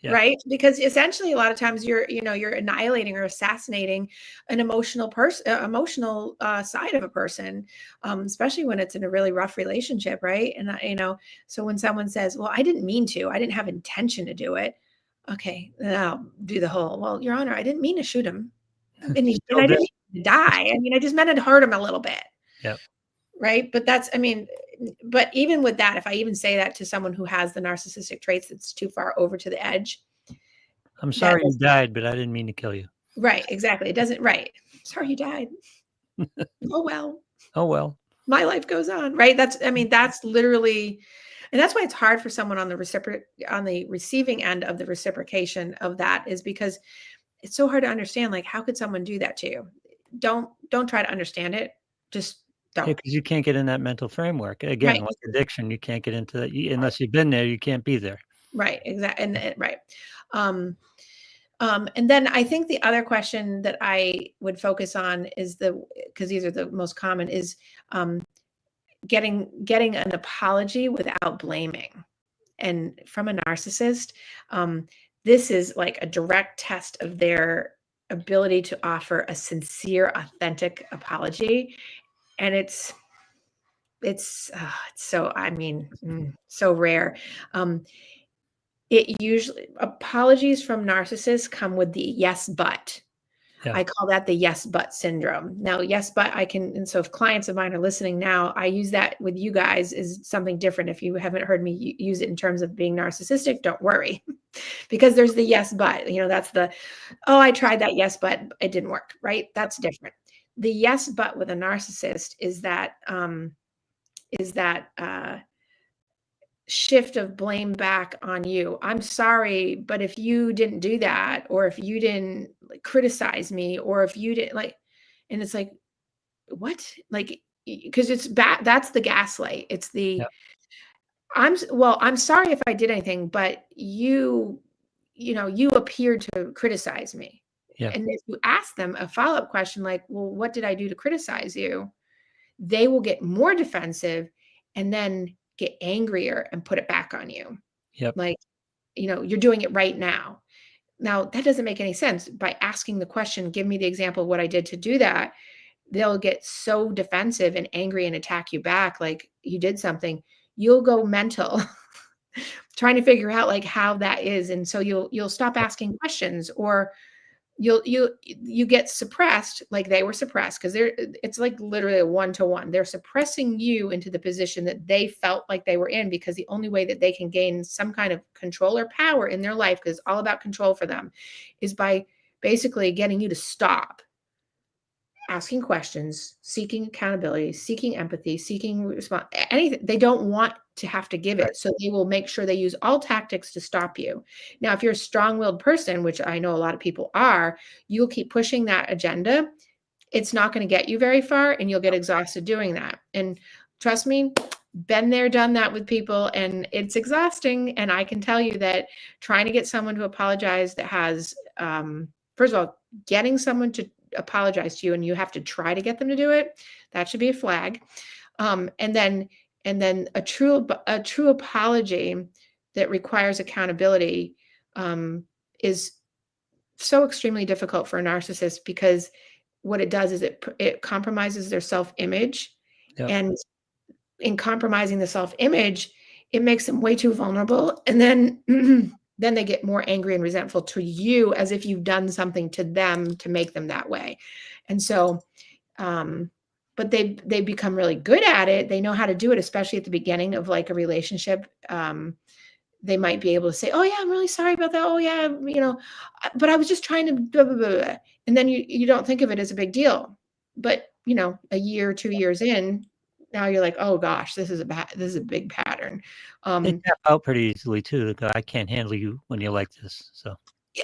Yeah. Right. Because essentially a lot of times you're annihilating or assassinating an emotional side of a person, especially when it's in a really rough relationship. Right. And, so when someone says, well, I didn't mean to, I didn't have intention to do it. Okay. Then I'll do the whole, well, Your Honor, I didn't mean to shoot him. And Still I did. didn't to die. I mean, I just meant to hurt him a little bit. Yep. Right. But but even with that, if I even say that to someone who has the narcissistic traits that's too far over to the edge. I'm sorry you died, but I didn't mean to kill you. Right. Exactly. It doesn't. Right. Sorry you died. Oh, well. Oh, well. My life goes on. Right. That's literally, and that's why it's hard for someone on the receiving end of the reciprocation of that, is because it's so hard to understand. Like, how could someone do that to you? Don't try to understand it. Just don't. Because you can't get in that mental framework. Again, Right. like addiction, you can't get into that unless you've been there. You can't be there. Right. Exactly. Right. And then I think the other question that I would focus on is because these are the most common, is getting an apology without blaming. And from a narcissist, this is like a direct test of their ability to offer a sincere, authentic apology. And it's so, so rare. It usually, apologies from narcissists come with the yes, but. Yeah. I call that the yes, but syndrome. Now, yes, but and so if clients of mine are listening now, I use that with you guys is something different. If you haven't heard me use it in terms of being narcissistic, don't worry, because there's the yes, but, that's I tried that yes, but it didn't work, right? That's different. The yes, but with a narcissist is that shift of blame back on you. I'm sorry, but if you didn't do that, or if you didn't criticize me, or if you didn't and it's like, what? Like, because it's bad. That's the gaslight. It's the, Yep. I'm sorry if I did anything, but you appeared to criticize me. Yeah. And if you ask them a follow-up question, like, well, what did I do to criticize you? They will get more defensive and then get angrier and put it back on you. Yep. Like, you're doing it right now. Now, that doesn't make any sense. By asking the question, give me the example of what I did to do that, they'll get so defensive and angry and attack you back like you did something. You'll go mental trying to figure out like how that is. And so you'll stop asking questions, or you get suppressed like they were suppressed, because it's like literally a one-to-one. They're suppressing you into the position that they felt like they were in, because the only way that they can gain some kind of control or power in their life, because it's all about control for them, is by basically getting you to stop asking questions, seeking accountability, seeking empathy, seeking response, anything. They don't want to have to give it. So they will make sure they use all tactics to stop you. Now, if you're a strong-willed person, which I know a lot of people are, you'll keep pushing that agenda. It's not going to get you very far, and you'll get exhausted doing that. And trust me, been there, done that with people, and it's exhausting. And I can tell you that trying to get someone to apologize that has, first of all, getting someone to apologize to you and you have to try to get them to do it, that should be a flag. And then a true apology that requires accountability is so extremely difficult for a narcissist, because what it does is it compromises their self-image. Yep. And in compromising the self-image, it makes them way too vulnerable. And then then they get more angry and resentful to you, as if you've done something to them to make them that way. And so, but they become really good at it. They know how to do it, especially at the beginning of like a relationship. They might be able to say, oh yeah, I'm really sorry about that. Oh yeah, but I was just trying to blah, blah, blah, blah. And then you don't think of it as a big deal. But a year, 2 years in, now you're like, oh gosh, this is a big pattern. They tap out pretty easily too. They go, I can't handle you when you're like this. So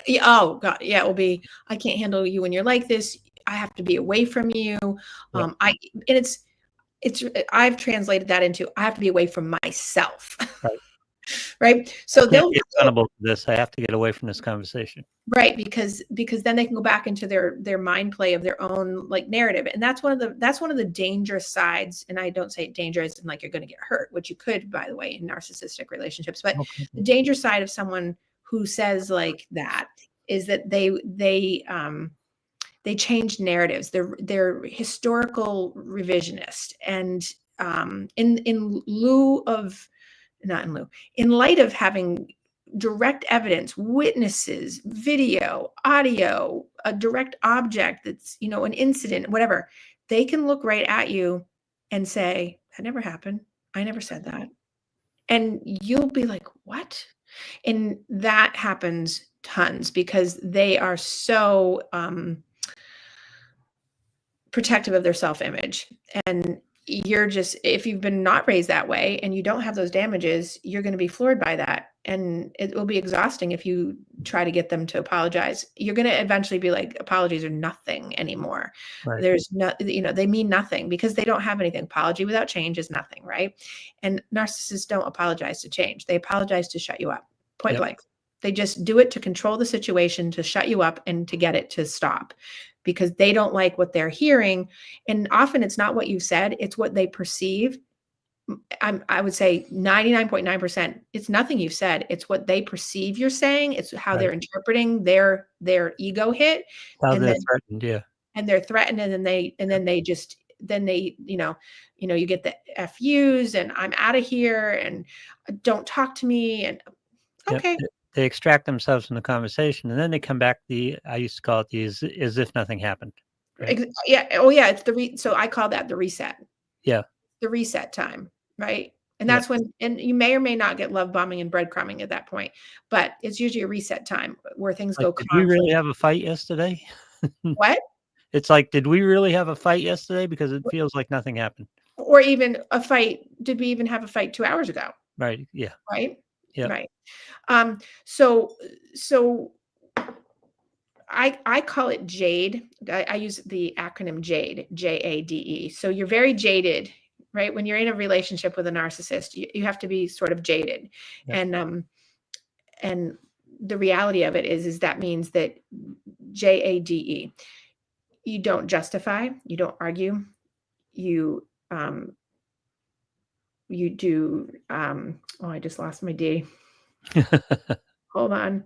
yeah, oh god, yeah, it will be, I can't handle you when you're like this. I have to be away from you. Yep. I've translated that into, I have to be away from myself. Right. Right. So they'll be accountable to this. I have to get away from this conversation. Right, because then they can go back into their mind play of their own like narrative, and that's one of the dangerous sides. And I don't say dangerous and like you're going to get hurt, which you could, by the way, in narcissistic relationships. But the danger side of someone who says like that is that they change narratives. They're historical revisionist, and in light of having direct evidence, witnesses, video, audio, a direct object that's, an incident, whatever, they can look right at you and say, that never happened. I never said that. And you'll be like, what? And that happens tons because they are so protective of their self-image. And you're just, if you've been not raised that way and you don't have those damages, you're going to be floored by that. And it will be exhausting if you try to get them to apologize. You're going to eventually be like, apologies are nothing anymore. Right. There's no, they mean nothing because they don't have anything. Apology without change is nothing, right? And narcissists don't apologize to change. They apologize to shut you up, point blank. They just do it to control the situation, to shut you up and to get it to stop because they don't like what they're hearing. And often it's not what you said, it's what they perceive. I would say 99.9%, it's nothing you've said. It's what they perceive you're saying. It's how they're interpreting their ego hit. How And they're then, threatened, yeah. And they're threatened. And then they you get the FUs and I'm out of here and don't talk to me. And okay. They extract themselves from the conversation and then they come back. I used to call it as if nothing happened. Right? Yeah. Oh yeah. It's so I call that the reset. Yeah. The reset time. Right. And that's when, and you may or may not get love bombing and breadcrumbing at that point, but it's usually a reset time where things go. Did we really have a fight yesterday? What? It's like, did we really have a fight yesterday? Because it feels like nothing happened. Or even a fight. Did we even have a fight 2 hours ago? Right. Yeah. Right. Yeah. Right. So I call it JADE. I use the acronym JADE, JADE. So you're very jaded, right? When you're in a relationship with a narcissist, you have to be sort of jaded. Yeah. And the reality of it is that means that JADE, you don't justify, you don't argue, you do, I just lost my D. Hold on.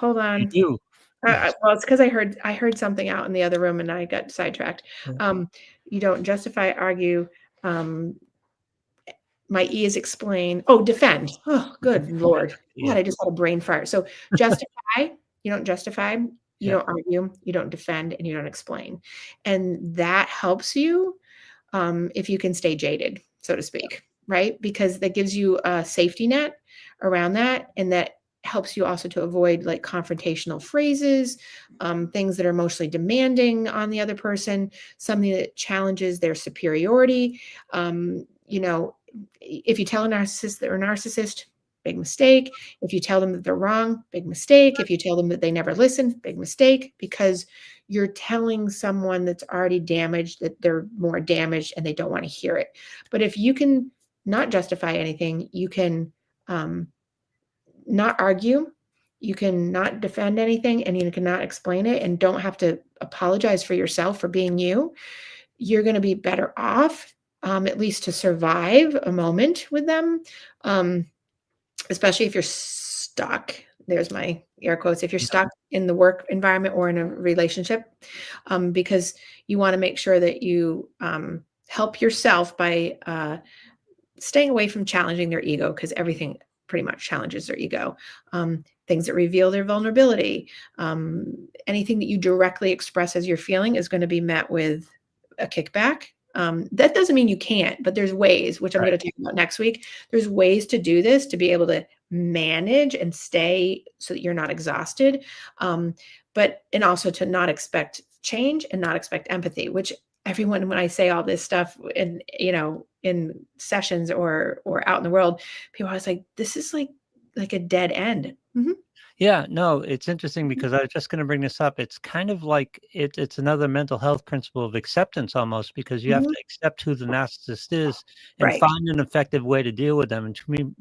You do. Well, it's because I heard something out in the other room and I got sidetracked. You don't justify, argue. My E is explain. Oh, defend. Oh, good Lord. God, I just had a brain fart. So justify, you don't justify, you don't argue, you don't defend, and you don't explain. And that helps you if you can stay jaded, so to speak, right? Because that gives you a safety net around that. And that helps you also to avoid like confrontational phrases, things that are emotionally demanding on the other person, something that challenges their superiority. If you tell a narcissist they're a narcissist, big mistake. If you tell them that they're wrong, big mistake. If you tell them that they never listen, big mistake, because you're telling someone that's already damaged that they're more damaged and they don't want to hear it. But if you can not justify anything, you can not argue, you can not defend anything, and you cannot explain it and don't have to apologize for yourself for being you, you're going to be better off, at least to survive a moment with them, especially if you're stuck. There's my air quotes. If you're stuck in the work environment or in a relationship, because you want to make sure that you help yourself by staying away from challenging their ego, because everything pretty much challenges their ego. Things that reveal their vulnerability, anything that you directly express as you're feeling is going to be met with a kickback. That doesn't mean you can't, but there's ways, which I'm going to talk about next week. There's ways to do this to be able to manage and stay so that you're not exhausted, and also to not expect change and not expect empathy, which everyone, when I say all this stuff in sessions or out in the world, people are always like, this is like a dead end. Mm-hmm. Yeah, no, it's interesting because I was just going to bring this up. It's kind of like it's another mental health principle of acceptance almost, because you have to accept who the narcissist is and find an effective way to deal with them. And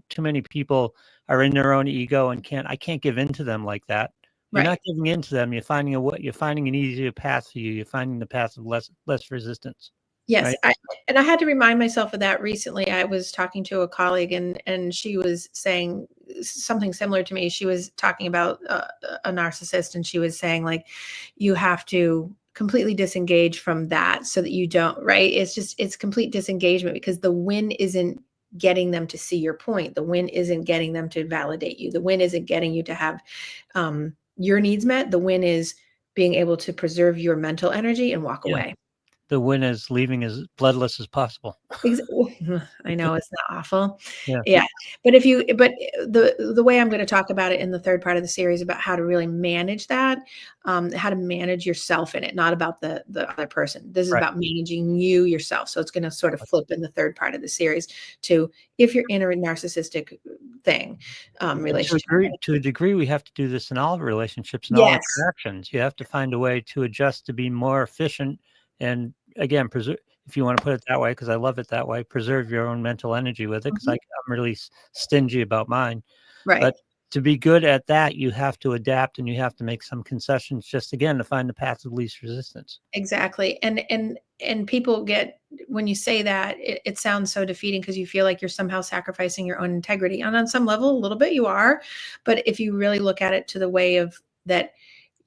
too many people are in their own ego and I can't give in to them like that. You're not giving in to them. You're finding you're finding an easier path for you. You're finding the path of less resistance. Yes. Right? I had to remind myself of that recently. I was talking to a colleague and she was saying something similar to me. She was talking about a narcissist, and she was saying, like, you have to completely disengage from that so that you don't, right? It's complete disengagement, because the win isn't getting them to see your point. The win isn't getting them to validate you. The win isn't getting you to have your needs met. The win is being able to preserve your mental energy and walk Yeah. away. The win is leaving as bloodless as possible. I know, it's not awful. Yeah. Yeah. But the way I'm going to talk about it in the third part of the series about how to really manage that, how to manage yourself in it, not about the other person. This is Right. about managing you yourself. So it's going to sort of flip in the third part of the series to if you're in a narcissistic thing, relationship. To a degree, we have to do this in all relationships and all Yes. interactions. You have to find a way to adjust to be more efficient and, again, preserve, if you want to put it that way, because I love it that way, preserve your own mental energy with it, because I'm really stingy about mine. Right. But to be good at that, you have to adapt and you have to make some concessions just, again, to find the path of least resistance. Exactly. And people get, when you say that, it sounds so defeating because you feel like you're somehow sacrificing your own integrity. And on some level, a little bit you are. But if you really look at it to the way of that,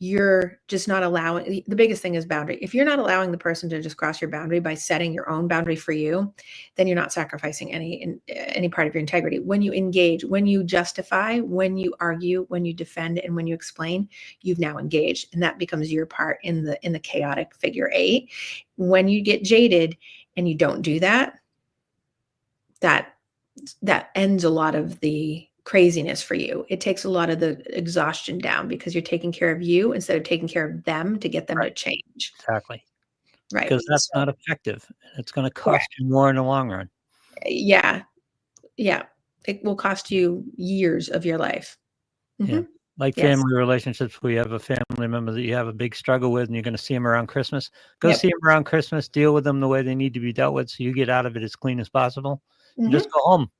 you're just not allowing, the biggest thing is boundary. If you're not allowing the person to just cross your boundary by setting your own boundary for you, then you're not sacrificing any part of your integrity. When you engage, when you justify, when you argue, when you defend, and when you explain, you've now engaged, and that becomes your part in the chaotic figure eight. When you get jaded and you don't do that, that ends a lot of the craziness for you. It takes a lot of the exhaustion down because you're taking care of you instead of taking care of them to get them to change. Exactly. Right. Because that's So, not effective. It's going to correct. cost you more in the long run. Yeah. Yeah. It will cost you years of your life. Yeah. Like Yes. family relationships, where you have a family member that you have a big struggle with and you're going to see them around Christmas. Go Yep. see them around Christmas, deal with them the way they need to be dealt with so you get out of it as clean as possible and just go home.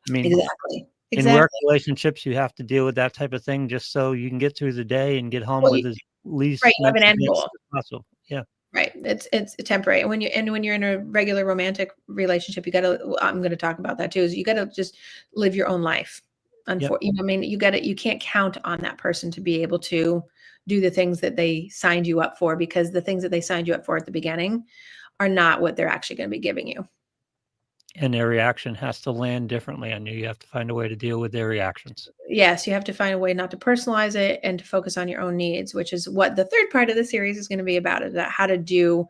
I mean, Exactly. in work Exactly. relationships, you have to deal with that type of thing just so you can get through the day and get home Well, with as least right. You have an mental end damage goal. as possible. Yeah. Right. It's temporary. And when you're in a regular romantic relationship, you gotta, I'm gonna talk about that too, is you gotta just live your own life. Yep. You know, I mean, you can't count on that person to be able to do the things that they signed you up for, because the things that they signed you up for at the beginning are not what they're actually going to be giving you. And their reaction has to land differently on you. You have to find a way to deal with their reactions. Yes, you have to find a way not to personalize it and to focus on your own needs, which is what the third part of the series is going to be about, is that how to do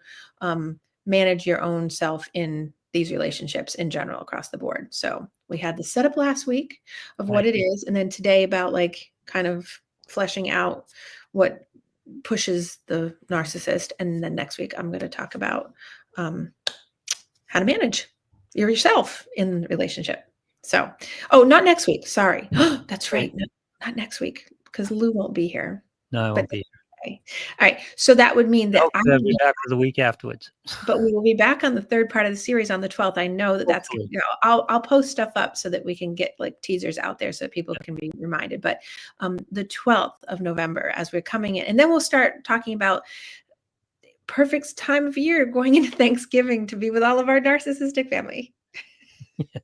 manage your own self in these relationships in general across the board. So we had the setup last week of what Right. it is, and then today about like kind of fleshing out what pushes the narcissist, and then next week I'm going to talk about how to manage yourself in the relationship. So, oh, not next week. Sorry. That's right. No, not next week because Lou won't be here. No, I But won't be. okay. All right. So that would mean that Hopefully I'll be back for the week afterwards. but we will be back on the third part of the series on the 12th. I know that that's, Hopefully. you know, I'll post stuff up so that we can get like teasers out there so people can be reminded. But the 12th of November, as we're coming in, and then we'll start talking about perfect time of year going into Thanksgiving to be with all of our narcissistic family.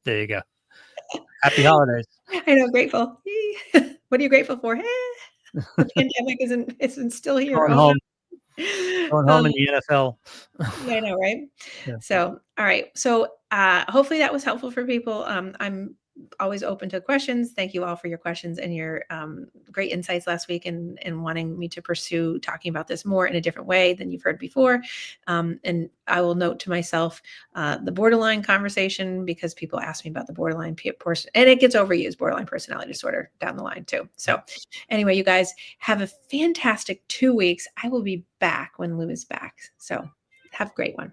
There you go. Happy holidays. I know, grateful. What are you grateful for? The pandemic isn't still here. Going Oh, home. no. Going home in the NFL. I know, right? Yeah. So, all right. So, hopefully that was helpful for people. I'm always open to questions. Thank you all for your questions and your great insights last week, and wanting me to pursue talking about this more in a different way than you've heard before. And I will note to myself the borderline conversation, because people ask me about the borderline person, and it gets overused, borderline personality disorder down the line too. So anyway, you guys have a fantastic 2 weeks. I will be back when Lou is back. So have a great one.